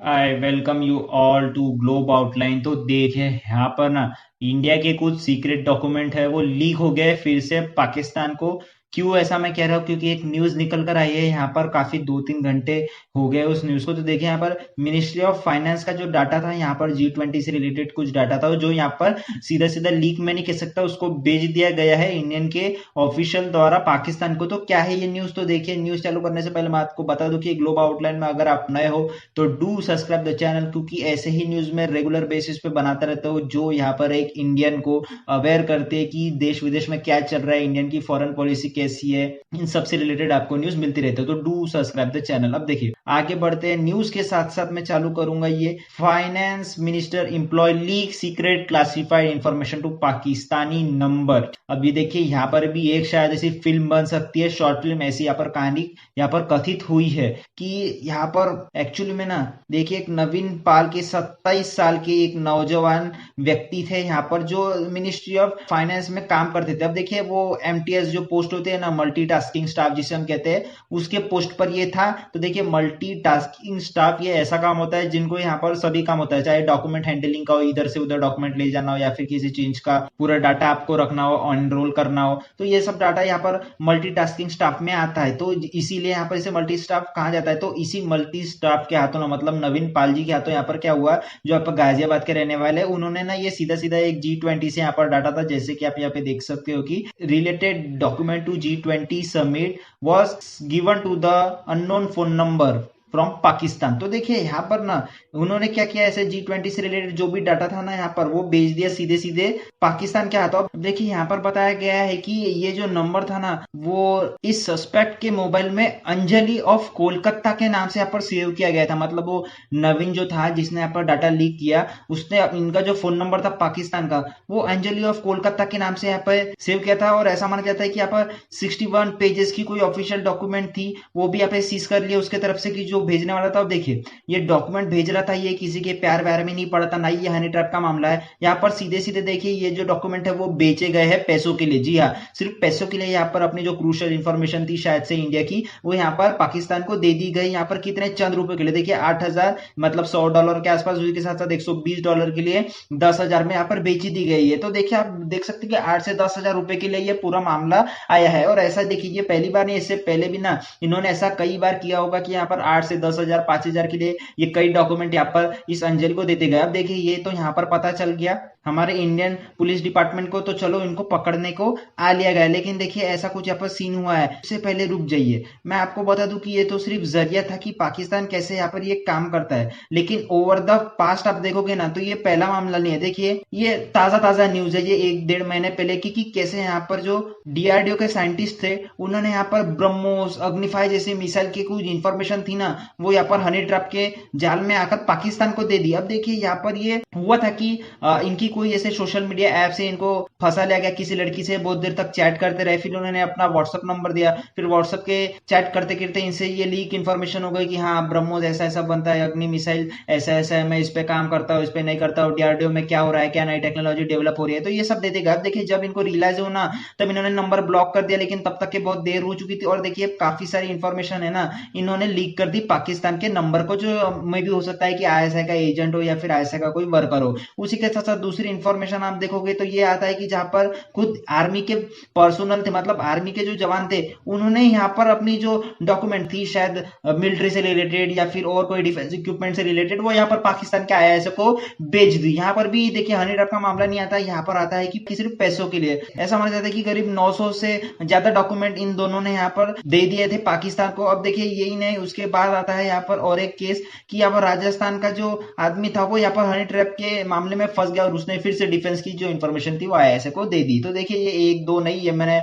I welcome you all to Globe Outline. तो देखिए यहाँ पर ना इंडिया के कुछ सीक्रेट डॉक्यूमेंट है वो लीक हो गए फिर से पाकिस्तान को। क्यों ऐसा मैं कह रहा हूँ? क्योंकि एक न्यूज निकल कर आई है यहाँ पर, काफी 2-3 घंटे हो गए उस न्यूज को। तो देखिए यहाँ पर मिनिस्ट्री ऑफ फाइनेंस का जो डाटा था यहाँ पर G20 से रिलेटेड कुछ डाटा था जो यहाँ पर सीधा सीधा लीक में नहीं कह सकता, उसको भेज दिया गया है इंडियन के ऑफिशियल द्वारा पाकिस्तान को। तो क्या है ये न्यूज? तो देखिए न्यूज चालू करने से पहले मैं आपको बता दूं कि ग्लोब आउटलाइन में अगर आप नए हो तो डू सब्सक्राइब द चैनल, क्योंकि ऐसे ही न्यूज में रेगुलर बेसिस पे बनाता रहता हूँ जो यहाँ पर एक इंडियन को अवेयर करते हैं कि देश विदेश में क्या चल रहा है, इंडियन की फॉरेन पॉलिसी कैसी है, इन सबसे रिलेटेड आपको न्यूज मिलती रहती है। तो डू सब्सक्राइब द चैनल। अब देखिए आगे बढ़ते हैं, न्यूज के साथ साथ मैं चालू करूंगा ये finance minister employ leak secret classified information to Pakistani number. अब ये देखिए यहाँ पर भी एक शायद ऐसी फिल्म बन सकती है, शॉर्ट फिल्म ऐसी यहाँ पर कहानी यहाँ पर कथित हुई है कि यहाँ पर एक्चुअली में ना देखिए एक नवीन पाल के 27 साल के एक नौजवान व्यक्ति थे यहाँ पर जो मिनिस्ट्री ऑफ फाइनेंस में काम करते थे। अब देखिए वो MTS जो पोस्ट होते हैं ना, मल्टीटास्किंग स्टाफ जिसे हम कहते हैं, उसके पोस्ट पर ये था। तो देखिए मल्टीटास्किंग स्टाफ ये ऐसा काम होता है जिनको यहाँ पर सभी काम होता है, चाहे डॉक्यूमेंट हैंडलिंग का हो, इधर से उधर डॉक्यूमेंट ले जाना हो, या फिर किसी चीज का पूरा डाटा आपको रखना हो, एनरोल करना हो, तो ये सब डाटा यहाँ पर मल्टीटास्किंग स्टाफ में आता है। तो इसीलिए यहाँ पर इसे मल्टी स्टाफ कहा जाता है। तो इसी मल्टी स्टाफ के हाथों ना, मतलब नवीन पाल जी के हाथों यहाँ पर क्या हुआ, जो आप गाजियाबाद के रहने वाले हैं, उन्होंने ना ये सीधा सीधा एक G20 से यहाँ पर डाटा था, जैसे कि आप यहाँ पे देख सकते हो कि related document to G20 summit was given to the unknown phone number from Pakistan. तो देखिए यहाँ पर ना उन्होंने क्या किया, ऐसे G20 से रिलेटेड जो भी डाटा था ना यहाँ पर वो भेज दिया सीधे सीधे पाकिस्तान के हाथों। अब देखिए यहाँ पर बताया गया है कि ये जो नंबर था ना वो इस सस्पेक्ट के मोबाइल में अंजलि ऑफ कोलकाता के नाम से यहाँ पर सेव किया गया था। मतलब वो नवीन जो था जिसने यहाँ पर डाटा लीक किया, उसने इनका जो फोन नंबर था पाकिस्तान का वो अंजलि ऑफ कोलकाता के नाम से यहाँ पर सेव किया था। और ऐसा माना जाता है कि यहाँ पर 61 पेजेस की कोई ऑफिशियल डॉक्यूमेंट थी, वो भी यहाँ पे सीज कर लिया उसके तरफ से कि जो भेजने वाला था। अब देखिए ये डॉक्यूमेंट भेज रहा था, ये किसी के प्यार व्यार में नहीं पड़ा था, ना ये हनी ट्रैप का मामला है। यहाँ पर सीधे सीधे देखिए ये जो डॉक्यूमेंट है वो बेचे गए हैं पैसों के लिए। जी हाँ, सिर्फ पैसों के लिए यहाँ पर अपनी जो क्रूशियल इंफॉर्मेशन थी शायद से इंडिया की, वो यहाँ पर पाकिस्तान को दे दी गई। यहाँ पर कितने चंद रुपए के लिए, देखिए 8,000 मतलब $100 के आसपास, उसके साथ साथ $120 के लिए 10,000 में यहाँ पर बेची दी गई है। तो देखिए आप देख सकते हैं कि 8 से 10,000 रुपए के लिए ये पूरा मामला आया है। और ऐसा देखिए ये पहली बार नहीं, इससे पहले भी ना इन्होंने ऐसा कई बार किया होगा कि यहाँ पर 8 से 10,000 5,000 के लिए ये कई डॉक्यूमेंट यहाँ पर इस अंजलि को देते गए। अब देखिए ये तो यहाँ पर पता चल गया हमारे इंडियन पुलिस डिपार्टमेंट को, तो चलो इनको पकड़ने को आ लिया गया। लेकिन देखिए ऐसा कुछ यहाँ पर सीन हुआ है, उससे पहले रुक जाइए, मैं आपको बता दूं कि ये तो सिर्फ जरिया था कि पाकिस्तान कैसे यहाँ पर ये काम करता है। लेकिन ओवर द पास्ट आप देखोगे ना तो ये पहला मामला नहीं है। देखिए ये ताजा ताजा न्यूज है, ये 1-1.5 महीने पहले की, कि कैसे यहाँ पर जो DRDO के साइंटिस्ट थे उन्होंने यहाँ पर ब्रह्मोस, अग्निफाई जैसे मिसाइल की कुछ इंफॉर्मेशन थी ना, वो यहाँ पर हनी ट्रैप के जाल में आकर पाकिस्तान को दे दी। अब देखिए यहाँ पर ये हुआ था कि इनकी कोई ऐसे सोशल मीडिया ऐप से इनको फंसा लिया गया, किसी लड़की से बहुत देर तक चैट करते रहे, फिर उन्होंने अपना व्हाट्सएप नंबर दिया, फिर व्हाट्सएप के चैट करते करते इनसे ये लीक इन्फॉर्मेशन हो गई कि हाँ ब्रह्मोस ऐसा ऐसा बनता है, अग्नि मिसाइल ऐसा ऐसा है, मैं इस पे काम करता हूँ, इस पे नहीं करता हूँ, DRDO में क्या हो रहा है, क्या नई टेक्नोलॉजी डेवलप हो रही है। तो ये सब दे देगा। अब देखिए जब इनको रियलाइज हो ना तब इन्होंने नंबर ब्लॉक कर दिया, लेकिन तब तक के बहुत देर हो चुकी थी। और देखिए काफी सारी इंफॉर्मेशन है ना इन्होंने लीक कर दी पाकिस्तान के नंबर को, जो मे भी हो सकता है कि ISI का एजेंट हो या फिर ISI का कोई वर्कर हो। उसी के साथ साथ दूसरी इंफॉर्मेशन आप देखोगे तो ये आता है कि जहां पर खुद आर्मी के पर्सनल थे, मतलब आर्मी के जो जवान थे, उन्होंने यहाँ पर अपनी जो डॉक्यूमेंट थी शायद मिलिट्री से रिलेटेड या फिर और कोई डिफेंस इक्विपमेंट से रिलेटेड, वो यहाँ पर पाकिस्तान के ISI को बेच दी। यहाँ पर भी देखिए हनी ट्रैप का मामला नहीं आता, यहाँ पर आता है कि सिर्फ पैसों के लिए। ऐसा माना जाता है कि करीब 900 से ज्यादा डॉक्यूमेंट इन दोनों ने यहाँ पर दे दिए थे पाकिस्तान को। अब देखिए यही नहीं, उसके बाद आता है यहाँ पर और एक केस कि यहाँ पर राजस्थान का जो आदमी था वो यहाँ पर हनी ट्रैप के मामले में फंस गया और उसने फिर से डिफेंस की जो इंफॉर्मेशन थी वो ISI को दे दी। तो देखिए ये एक दो नहीं, ये मैंने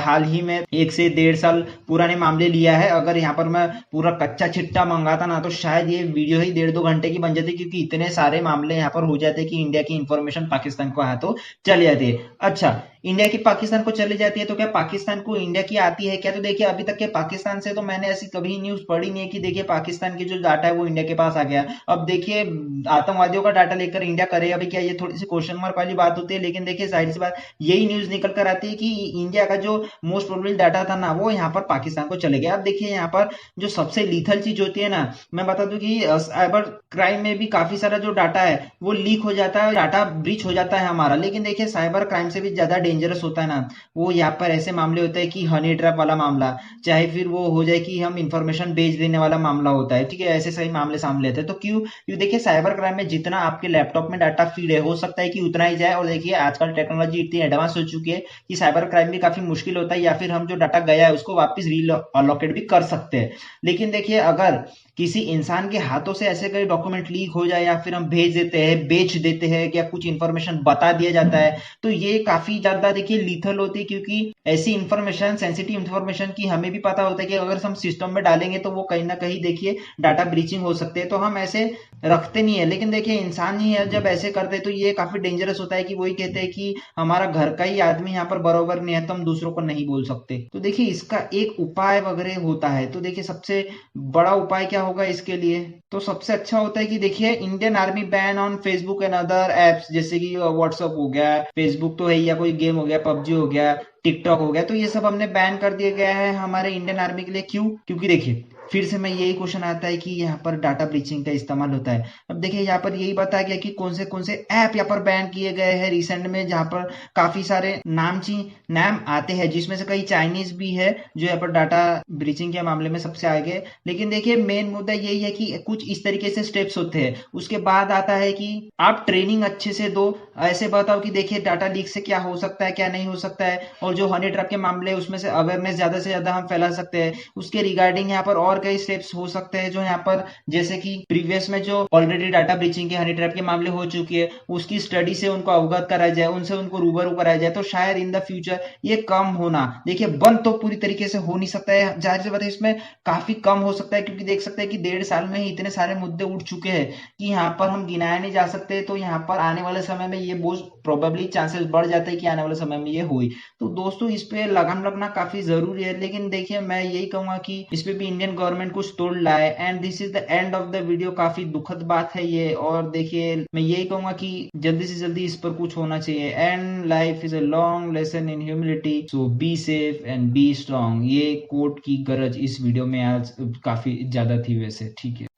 हाल ही में 1 से 1.5 साल पुराने मामले लिया है। अगर यहाँ पर मैं पूरा कच्चा चिट्टा मंगाता ना तो शायद ये वीडियो ही 1.5-2 घंटे की बन जाती, क्योंकि इतने सारे मामले यहाँ पर हो जाते कि इंडिया की इंफॉर्मेशन पाकिस्तान को हाथों चले जाती है। अच्छा, इंडिया की पाकिस्तान को चली जाती है तो क्या पाकिस्तान को इंडिया की आती है क्या? तो देखिए अभी तक के पाकिस्तान से तो मैंने ऐसी कभी न्यूज पढ़ी नहीं है कि देखिए पाकिस्तान की जो डाटा है वो इंडिया के पास आ गया। अब देखिए आतंकवादियों का डाटा लेकर इंडिया करे अभी क्या, ये थोड़ी सी क्वेश्चन मार्क वाली बात होती है। लेकिन देखिए जाहिर सी बात यही न्यूज निकल कर आती है कि इंडिया का जो मोस्ट प्रोबेबल डाटा था ना वो यहाँ पर पाकिस्तान को चले गया। अब देखिए यहाँ पर जो सबसे लीथल चीज होती है ना, मैं बता दूं कि साइबर क्राइम में भी काफी सारा जो डाटा है वो लीक हो जाता है, डाटा ब्रीच हो जाता है हमारा। लेकिन देखिए साइबर क्राइम से भी ज्यादा डेंजरस होता है ना वो यहाँ पर ऐसे मामले होते हैं कि हनी ट्रैप वाला मामला, चाहे फिर वो हो जाए कि हम इंफॉर्मेशन बेच देने वाला मामला होता है, ठीक है, ऐसे सही मामले सामने लेते हैं। तो क्यों देखिए साइबर क्राइम में जितना आपके लैपटॉप में डाटा फीड है हो सकता है कि उतना ही जाए। और देखिए आजकल टेक्नोलॉजी इतनी एडवांस हो चुकी है कि साइबर क्राइम भी काफी मुश्किल होता है, या फिर हम जो डाटा गया है उसको वापस रीअलोकेट भी कर सकते हैं। लेकिन देखिए अगर किसी इंसान के हाथों से ऐसे कोई डॉक्यूमेंट लीक हो जाए या फिर हम भेज देते हैं, बेच देते हैं, या कुछ इंफॉर्मेशन बता दिया जाता है तो ये काफी ज्यादा देखिए लीथल होती है। क्योंकि ऐसी इंफॉर्मेशन, सेंसिटिव इंफॉर्मेशन की हमें भी पता होता है कि अगर हम सिस्टम में डालेंगे तो वो कहीं ना कहीं देखिए डाटा ब्रीचिंग हो सकते हैं, तो हम ऐसे रखते नहीं है। लेकिन देखिए इंसान ही है जब ऐसे करते हैं तो ये काफी डेंजरस होता है कि वही कहते हैं कि हमारा घर का ही आदमी यहाँ पर बराबर नहीं है तो हम दूसरों को नहीं बोल सकते। तो देखिए इसका एक उपाय वगैरह होता है। तो देखिए सबसे बड़ा उपाय क्या होगा इसके लिए? तो सबसे अच्छा होता है कि देखिए Indian army ban on Facebook and other apps, जैसे कि व्हाट्सअप हो गया, फेसबुक तो है ही, या कोई गेम हो गया, पबजी हो गया, टिकटॉक हो गया, तो ये सब हमने बैन कर दिया गया है हमारे इंडियन आर्मी के लिए। क्यों? क्योंकि देखिए फिर से मैं यही क्वेश्चन आता है कि यहाँ पर डाटा ब्रीचिंग का इस्तेमाल होता है। अब देखिए यहाँ पर यही बताया गया कि कौन से ऐप यहाँ पर बैन किए गए हैं रिसेंट में, जहाँ पर काफी सारे नाम आते हैं जिसमें से कई चाइनीज भी है जो यहाँ पर डाटा ब्रीचिंग के मामले में सबसे आगे। लेकिन देखिए मेन मुद्दा यही है कि कुछ इस तरीके से स्टेप्स होते हैं। उसके बाद आता है कि आप ट्रेनिंग अच्छे से दो, ऐसे बताओ कि देखिए डाटा लीक से क्या हो सकता है क्या नहीं हो सकता है, और जो हनी ट्रैप के मामले है उसमें से अवेयरनेस ज्यादा से ज्यादा हम फैला सकते हैं। उसके रिगार्डिंग यहाँ पर और कई स्टेप्स हो सकते हैं जो यहाँ पर, जैसे कि प्रीवियस में जो ऑलरेडी डाटा ब्रीचिंग के हनी ट्रैप के मामले हो चुकी है उसकी स्टडी से उनको अवगत कराया जाए, उनसे उनको रूबरू कराया जाए, तो शायद इन द फ्यूचर ये कम होना। देखिए बंद तो पूरी तरीके से हो नहीं सकता है, जाहिर सी बात है इसमें काफी कम हो सकता है, क्योंकि देख सकते हैं कि 1.5 साल में ही इतने सारे मुद्दे उठ चुके हैं कि यहाँ पर हम गिनाए नहीं जा सकते। तो यहाँ पर आने वाले समय में ये बहुत प्रोबेबली चांसेस बढ़ जाते हैं कि आने वाले समय में ये हुई। तो दोस्तों इस पे लगाम लगना काफी जरूरी है। लेकिन देखिए मैं यही कहूंगा कि इस पे भी इंडियन गवर्नमेंट कुछ तोड़ लाए। And this is the end of the video. काफी दुखद बात है ये, और देखिए मैं यही कहूंगा कि जल्दी से जल्दी इस पर कुछ होना चाहिए। And life is a long lesson in humility, so be safe and B strong. ये कोट की गरज इस वीडियो में आज काफी ज्यादा थी वैसे, ठीक है।